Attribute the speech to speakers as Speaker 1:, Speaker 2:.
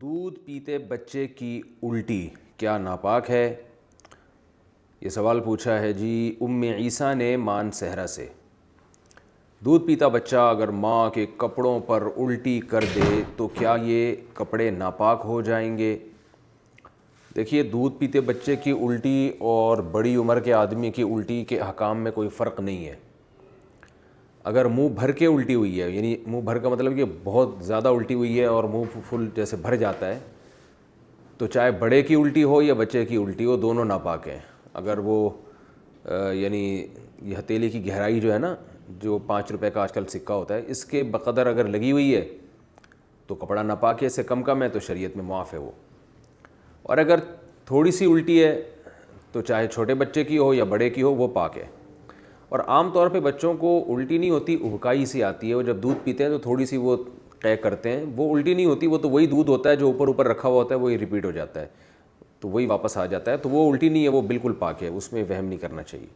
Speaker 1: دودھ پیتے بچے کی الٹی کیا ناپاک ہے؟ یہ سوال پوچھا ہے جی ام عیسیٰ نے مان صحرا سے۔ دودھ پیتا بچہ اگر ماں کے کپڑوں پر الٹی کر دے تو کیا یہ کپڑے ناپاک ہو جائیں گے؟ دیکھیے، دودھ پیتے بچے کی الٹی اور بڑی عمر کے آدمی کی الٹی کے احکام میں کوئی فرق نہیں ہے۔ اگر منہ بھر کے الٹی ہوئی ہے، یعنی منہ بھر کا مطلب کہ بہت زیادہ الٹی ہوئی ہے اور منہ فل جیسے بھر جاتا ہے، تو چاہے بڑے کی الٹی ہو یا بچے کی الٹی ہو، دونوں ناپاک ہیں۔ اگر وہ یعنی یہ ہتھیلی کی گہرائی جو ہے نا، جو 5 روپے کا آج کل سکہ ہوتا ہے، اس کے بقدر اگر لگی ہوئی ہے تو کپڑا ناپاک ہے، اس سے کم ہے تو شریعت میں معاف ہے وہ۔ اور اگر تھوڑی سی الٹی ہے تو چاہے چھوٹے بچے کی ہو یا بڑے کی ہو، وہ پاک ہے۔ اور عام طور پہ بچوں کو الٹی نہیں ہوتی، ابکائی سی آتی ہے۔ وہ جب دودھ پیتے ہیں تو تھوڑی سی وہ قے کرتے ہیں، وہ الٹی نہیں ہوتی، وہ تو وہی دودھ ہوتا ہے جو اوپر رکھا ہوا ہوتا ہے، وہی ریپیٹ ہو جاتا ہے، تو وہی واپس آ جاتا ہے، تو وہ الٹی نہیں ہے، وہ بالکل پاک ہے، اس میں وہم نہیں کرنا چاہیے۔